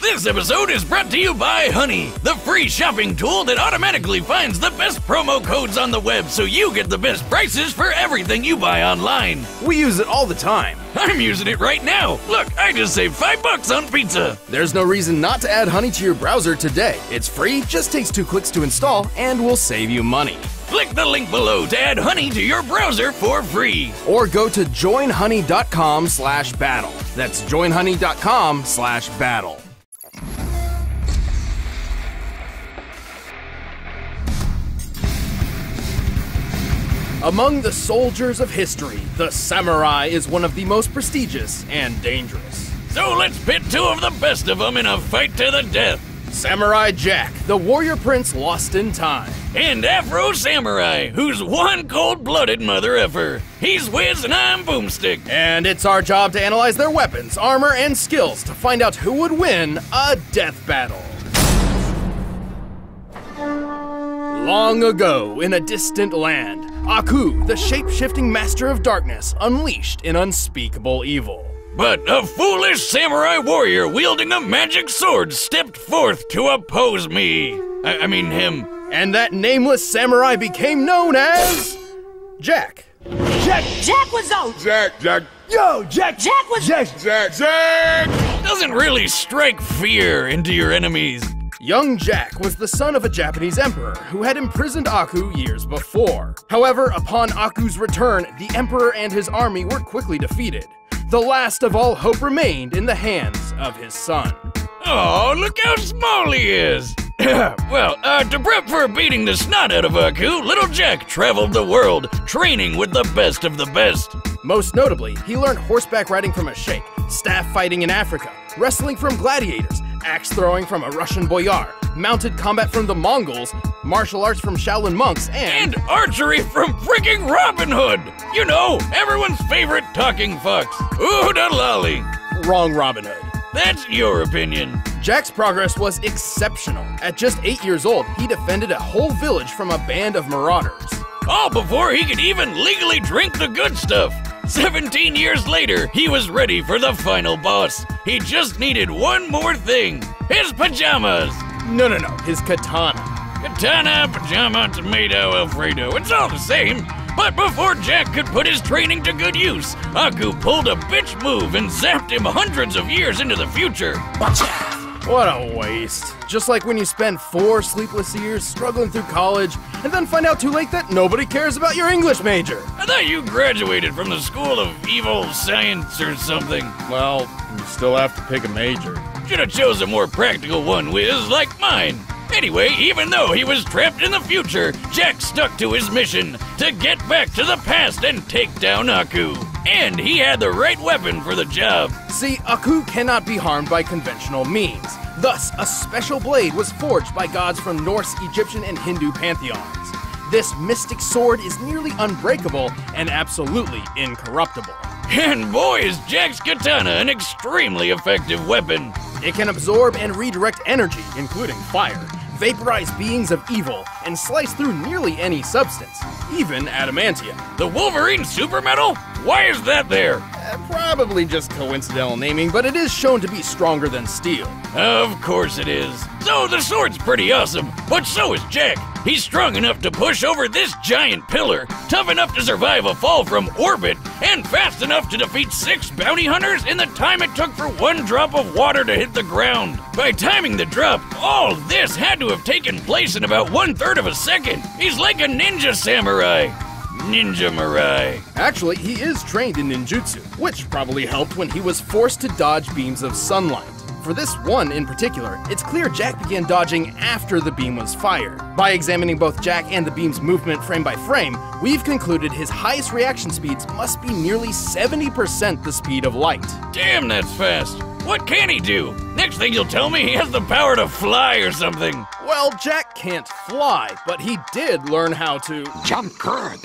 This episode is brought to you by Honey, the free shopping tool that automatically finds the best promo codes on the web so you get the best prices for everything you buy online. We use it all the time. I'm using it right now. Look, I just saved $5 on pizza. There's no reason not to add Honey to your browser today. It's free, just takes 2 clicks to install, and will save you money. Click the link below to add Honey to your browser for free. Or go to joinhoney.com/battle. That's joinhoney.com/battle. Among the soldiers of history, the samurai is one of the most prestigious and dangerous. So let's pit 2 of the best of them in a fight to the death. Samurai Jack, the warrior prince lost in time. And Afro Samurai, who's one cold-blooded mother effer. He's Wiz and I'm Boomstick. And it's our job to analyze their weapons, armor, and skills to find out who would win a death battle. Long ago, in a distant land, Aku, the shape-shifting master of darkness, unleashed an unspeakable evil. But a foolish samurai warrior wielding a magic sword stepped forth to oppose me. I mean him. And that nameless samurai became known as... Jack. Jack was out! Jack! Yo, Jack was... Jack! Doesn't really strike fear into your enemies. Young Jack was the son of a Japanese emperor who had imprisoned Aku years before. However, upon Aku's return, the emperor and his army were quickly defeated. The last of all hope remained in the hands of his son. Oh, look how small he is! Well, to prep for beating the snot out of Aku, little Jack traveled the world, training with the best of the best. Most notably, he learned horseback riding from a sheikh, staff fighting in Africa, wrestling from gladiators, axe throwing from a Russian boyar, mounted combat from the Mongols, martial arts from Shaolin monks, and archery from freaking Robin Hood! You know, everyone's favorite talking fox. Ooh, da lolly. Wrong Robin Hood. That's your opinion. Jack's progress was exceptional. At just 8 years old, he defended a whole village from a band of marauders. All before he could even legally drink the good stuff. 17 years later, he was ready for the final boss. He just needed one more thing. His pajamas. No, his katana. Katana, pajama, tomato, Alfredo, it's all the same. But before Jack could put his training to good use, Aku pulled a bitch move and zapped him hundreds of years into the future. What a waste. Just like when you spend 4 sleepless years struggling through college and then find out too late that nobody cares about your English major. I thought you graduated from the School of Evil Science or something. Well, you still have to pick a major. Should have chose a more practical one, Wiz, like mine. Anyway, even though he was trapped in the future, Jack stuck to his mission to get back to the past and take down Aku. And he had the right weapon for the job. See, Aku cannot be harmed by conventional means. Thus, a special blade was forged by gods from Norse, Egyptian, and Hindu pantheons. This mystic sword is nearly unbreakable and absolutely incorruptible. And boy, is Jack's katana an extremely effective weapon. It can absorb and redirect energy, including fire, vaporize beings of evil, and slice through nearly any substance, even adamantium. The Wolverine super metal? Why is that there? Probably just coincidental naming, but it is shown to be stronger than steel. Of course it is. So the sword's pretty awesome, but so is Jack. He's strong enough to push over this giant pillar, tough enough to survive a fall from orbit, and fast enough to defeat 6 bounty hunters in the time it took for 1 drop of water to hit the ground. By timing the drop, all this had to have taken place in about 1/3 of a second. He's like a ninja samurai. Ninja Mirai. Actually, he is trained in ninjutsu, which probably helped when he was forced to dodge beams of sunlight. For this one in particular, it's clear Jack began dodging after the beam was fired. By examining both Jack and the beam's movement frame by frame, we've concluded his highest reaction speeds must be nearly 70% the speed of light. Damn, that's fast. What can he do? Next thing you'll tell me he has the power to fly or something. Well, Jack can't fly, but he did learn how to... Jump good.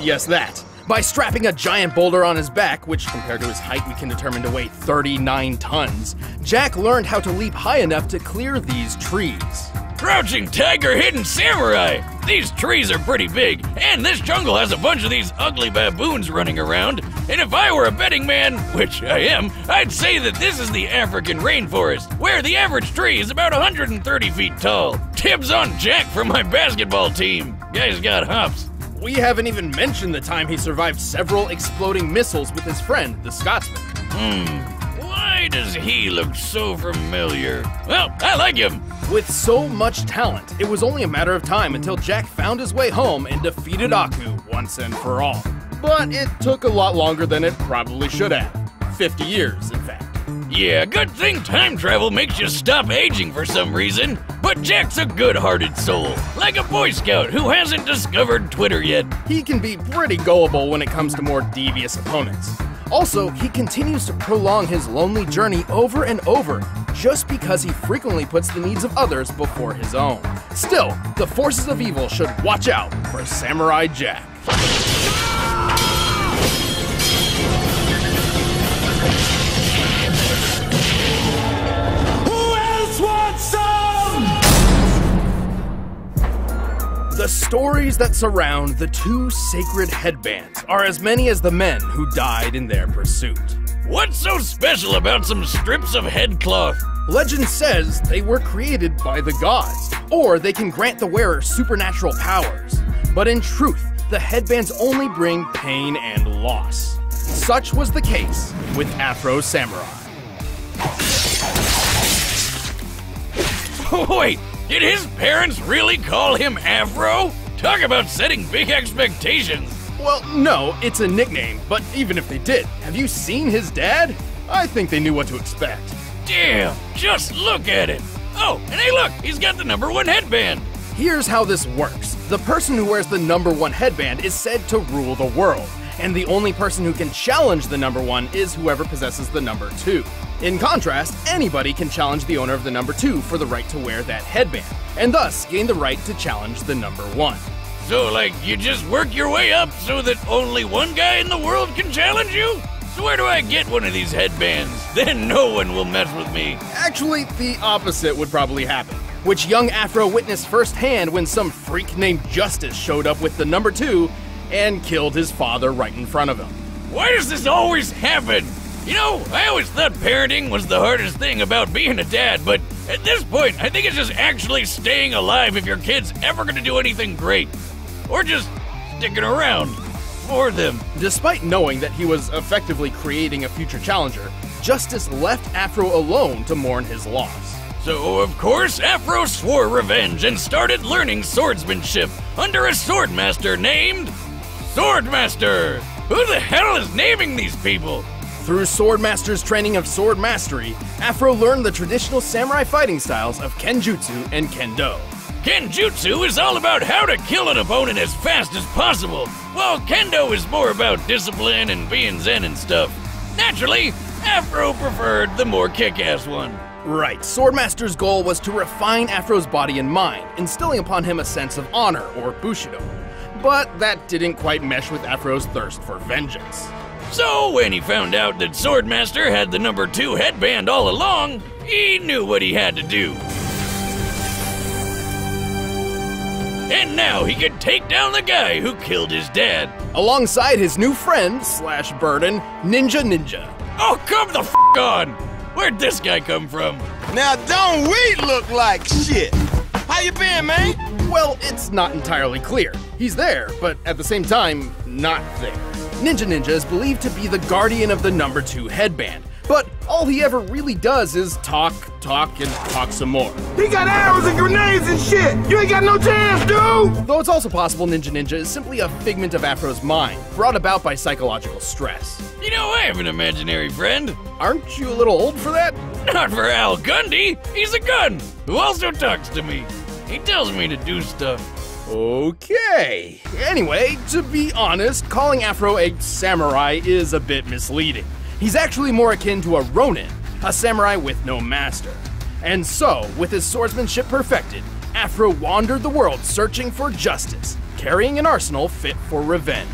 Yes, that. By strapping a giant boulder on his back, which compared to his height we can determine to weigh 39 tons, Jack learned how to leap high enough to clear these trees. Crouching tiger, hidden samurai! These trees are pretty big, and this jungle has a bunch of these ugly baboons running around, and if I were a betting man, which I am, I'd say that this is the African rainforest, where the average tree is about 130 feet tall. Tips on Jack from my basketball team. Guy's got hops. We haven't even mentioned the time he survived several exploding missiles with his friend, the Scotsman. Why does he look so familiar? Well, I like him. With so much talent, it was only a matter of time until Jack found his way home and defeated Aku once and for all. But it took a lot longer than it probably should have. 50 years, in fact. Yeah, good thing time travel makes you stop aging for some reason. But Jack's a good-hearted soul, like a Boy Scout who hasn't discovered Twitter yet. He can be pretty gullible when it comes to more devious opponents. Also, he continues to prolong his lonely journey over and over, just because he frequently puts the needs of others before his own. Still, the forces of evil should watch out for Samurai Jack. Who else wants some? The stories that surround the two sacred headbands are as many as the men who died in their pursuit. What's so special about some strips of headcloth? Legend says they were created by the gods, or they can grant the wearer supernatural powers. But in truth, the headbands only bring pain and loss. Such was the case with Afro Samurai. Wait, did his parents really call him Afro? Talk about setting big expectations. Well, no, it's a nickname, but even if they did, have you seen his dad? I think they knew what to expect. Damn, just look at it. Oh, and hey look, he's got the #1 headband. Here's how this works. The person who wears the #1 headband is said to rule the world, and the only person who can challenge the #1 is whoever possesses the #2. In contrast, anybody can challenge the owner of the #2 for the right to wear that headband, and thus gain the right to challenge the #1. So, like, you just work your way up so that only one guy in the world can challenge you? So where do I get one of these headbands? Then no one will mess with me. Actually, the opposite would probably happen, which young Afro witnessed firsthand when some freak named Justice showed up with the #2 and killed his father right in front of him. Why does this always happen? You know, I always thought parenting was the hardest thing about being a dad, but at this point, I think it's just actually staying alive if your kid's ever gonna do anything great. Or just sticking around for them. Despite knowing that he was effectively creating a future challenger, Justice left Afro alone to mourn his loss. So, of course, Afro swore revenge and started learning swordsmanship under a swordmaster named Swordmaster. Who the hell is naming these people? Through Swordmaster's training of sword mastery, Afro learned the traditional samurai fighting styles of Kenjutsu and Kendo. Kenjutsu is all about how to kill an opponent as fast as possible, while Kendo is more about discipline and being zen and stuff. Naturally, Afro preferred the more kick-ass one. Right, Swordmaster's goal was to refine Afro's body and mind, instilling upon him a sense of honor, or Bushido. But that didn't quite mesh with Afro's thirst for vengeance. So when he found out that Swordmaster had the #2 headband all along, he knew what he had to do. And now he could take down the guy who killed his dad. Alongside his new friend, slash burden, Ninja. Oh, come the f*** on! Where'd this guy come from? Now don't we look like shit? How you been, man? Well, it's not entirely clear. He's there, but at the same time, not there. Ninja is believed to be the guardian of the #2 headband, but all he ever really does is talk, and talk some more. He got arrows and grenades and shit! You ain't got no chance, dude! Though it's also possible Ninja is simply a figment of Afro's mind, brought about by psychological stress. You know, I have an imaginary friend. Aren't you a little old for that? Not for Al Gundy. He's a gun who also talks to me. He tells me to do stuff. Okay. Anyway, to be honest, calling Afro a samurai is a bit misleading. He's actually more akin to a ronin, a samurai with no master. And so, with his swordsmanship perfected, Afro wandered the world searching for justice, carrying an arsenal fit for revenge.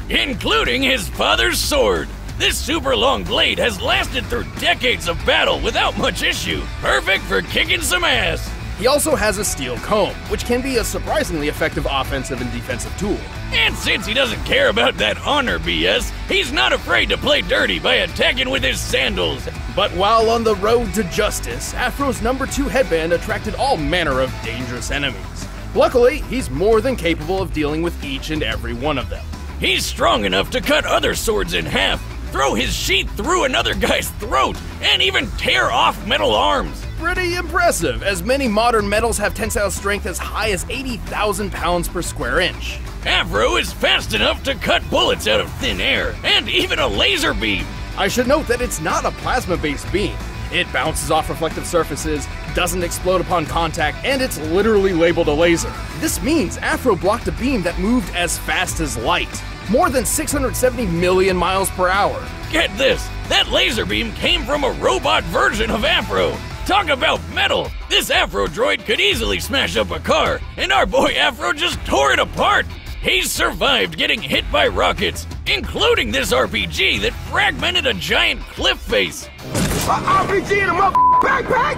Including his father's sword. This super long blade has lasted through decades of battle without much issue. Perfect for kicking some ass. He also has a steel comb, which can be a surprisingly effective offensive and defensive tool. And since he doesn't care about that honor BS, he's not afraid to play dirty by attacking with his sandals. But while on the road to justice, Afro's number 2 headband attracted all manner of dangerous enemies. Luckily, he's more than capable of dealing with each and every one of them. He's strong enough to cut other swords in half, throw his sheath through another guy's throat, and even tear off metal arms. Pretty impressive, as many modern metals have tensile strength as high as 80,000 pounds per square inch. Afro is fast enough to cut bullets out of thin air, and even a laser beam. I should note that it's not a plasma-based beam. It bounces off reflective surfaces, doesn't explode upon contact, and it's literally labeled a laser. This means Afro blocked a beam that moved as fast as light, more than 670 million miles per hour. Get this, that laser beam came from a robot version of Afro. Talk about metal! This Afro droid could easily smash up a car, and our boy Afro just tore it apart! He's survived getting hit by rockets, including this RPG that fragmented a giant cliff face. RPG in a backpack?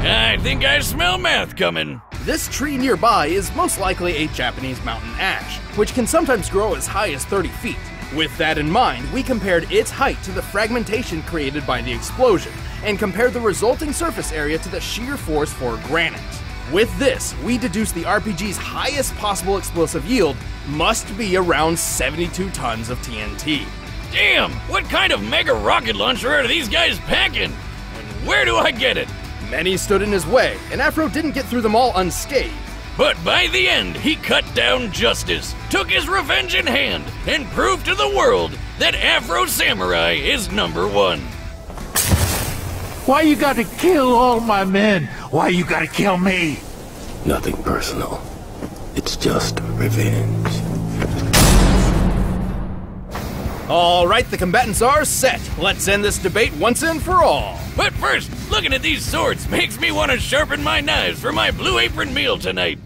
I think I smell math coming. This tree nearby is most likely a Japanese mountain ash, which can sometimes grow as high as 30 feet. With that in mind, we compared its height to the fragmentation created by the explosion, and compared the resulting surface area to the shear force for granite. With this, we deduced the RPG's highest possible explosive yield must be around 72 tons of TNT. Damn, what kind of mega rocket launcher are these guys packing? And where do I get it? Many stood in his way, and Afro didn't get through them all unscathed. But by the end, he cut down justice, took his revenge in hand, and proved to the world that Afro Samurai is #1. Why you gotta kill all my men? Why you gotta kill me? Nothing personal. It's just revenge. All right, the combatants are set. Let's end this debate once and for all. But first, looking at these swords makes me want to sharpen my knives for my Blue Apron meal tonight.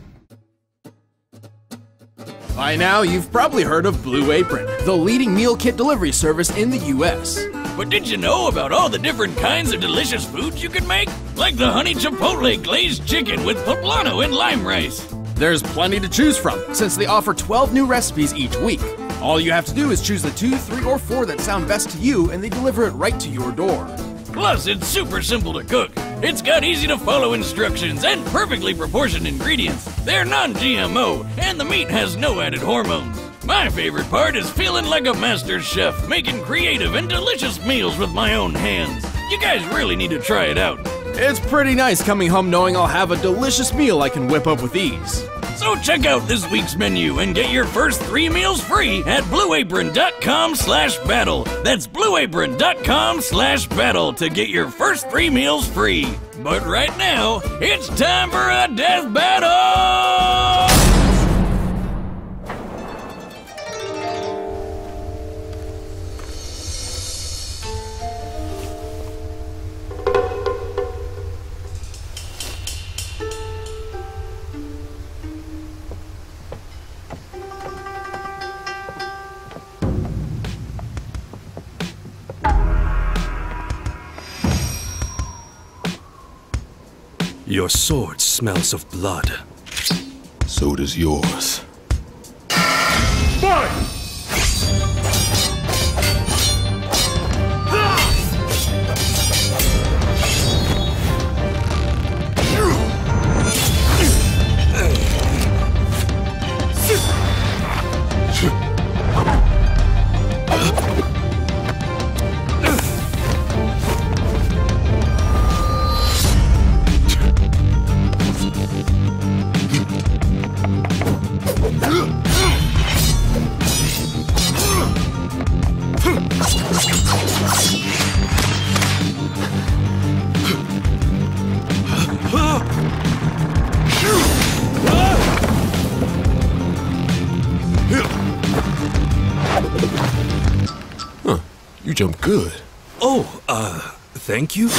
By now, you've probably heard of Blue Apron, the leading meal kit delivery service in the US. But did you know about all the different kinds of delicious foods you can make? Like the honey chipotle glazed chicken with poblano and lime rice. There's plenty to choose from, since they offer 12 new recipes each week. All you have to do is choose the 2, 3, or 4 that sound best to you, and they deliver it right to your door. Plus, it's super simple to cook. It's got easy-to-follow instructions and perfectly proportioned ingredients. They're non-GMO, and the meat has no added hormones. My favorite part is feeling like a master chef, making creative and delicious meals with my own hands. You guys really need to try it out. It's pretty nice coming home knowing I'll have a delicious meal I can whip up with ease. So check out this week's menu and get your first 3 meals free at blueapron.com/battle. That's blueapron.com/battle to get your first 3 meals free. But right now, it's time for a death battle! Your sword smells of blood. So does yours. Fight! Huh, you jump good. Oh, thank you?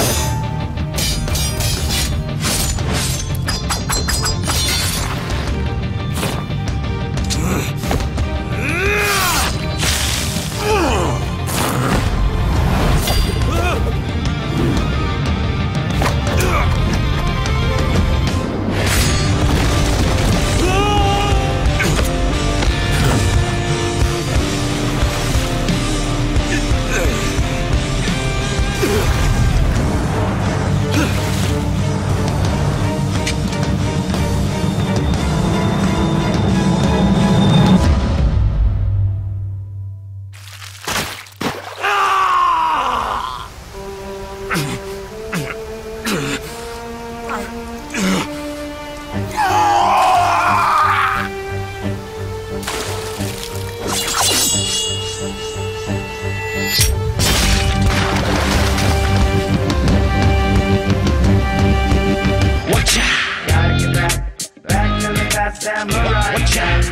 Samurai Jack.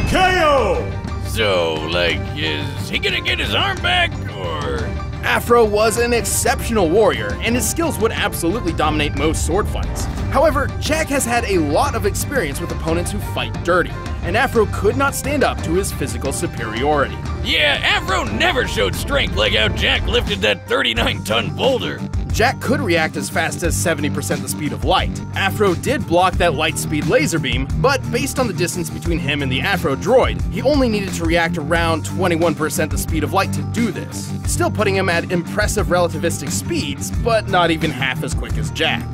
KO! So, like, is he gonna get his arm back, or? Afro was an exceptional warrior, and his skills would absolutely dominate most sword fights. However, Jack has had a lot of experience with opponents who fight dirty, and Afro could not stand up to his physical superiority. Yeah, Afro never showed strength like how Jack lifted that 39-ton boulder. Jack could react as fast as 70% the speed of light. Afro did block that light speed laser beam, but based on the distance between him and the Afro droid, he only needed to react around 21% the speed of light to do this, still putting him at impressive relativistic speeds, but not even half as quick as Jack.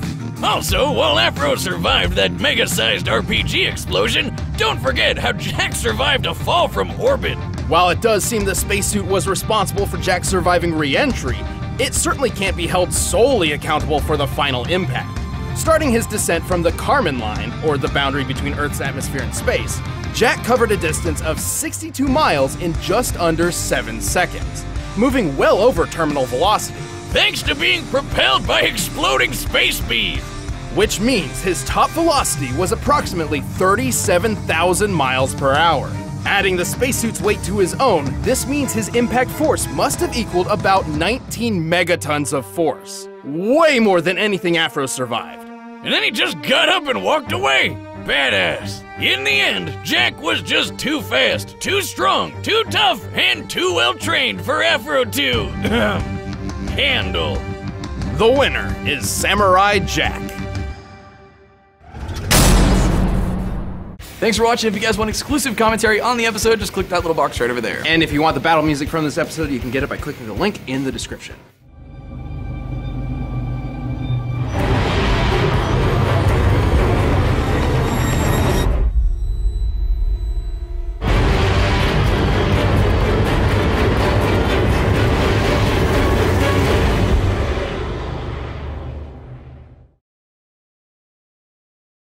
Also, while Afro survived that mega-sized RPG explosion, don't forget how Jack survived a fall from orbit. While it does seem the spacesuit was responsible for Jack's surviving re-entry, it certainly can't be held solely accountable for the final impact. Starting his descent from the Kármán line, or the boundary between Earth's atmosphere and space, Jack covered a distance of 62 miles in just under 7 seconds, moving well over terminal velocity. Thanks to being propelled by exploding space beam. Which means his top velocity was approximately 37,000 miles per hour. Adding the spacesuit's weight to his own, this means his impact force must have equaled about 19 megatons of force. Way more than anything Afro survived. And then he just got up and walked away. Badass. In the end, Jack was just too fast, too strong, too tough, and too well trained for Afro to handle. The winner is Samurai Jack. Thanks for watching. If you guys want exclusive commentary on the episode, just click that little box right over there. And if you want the battle music from this episode, you can get it by clicking the link in the description.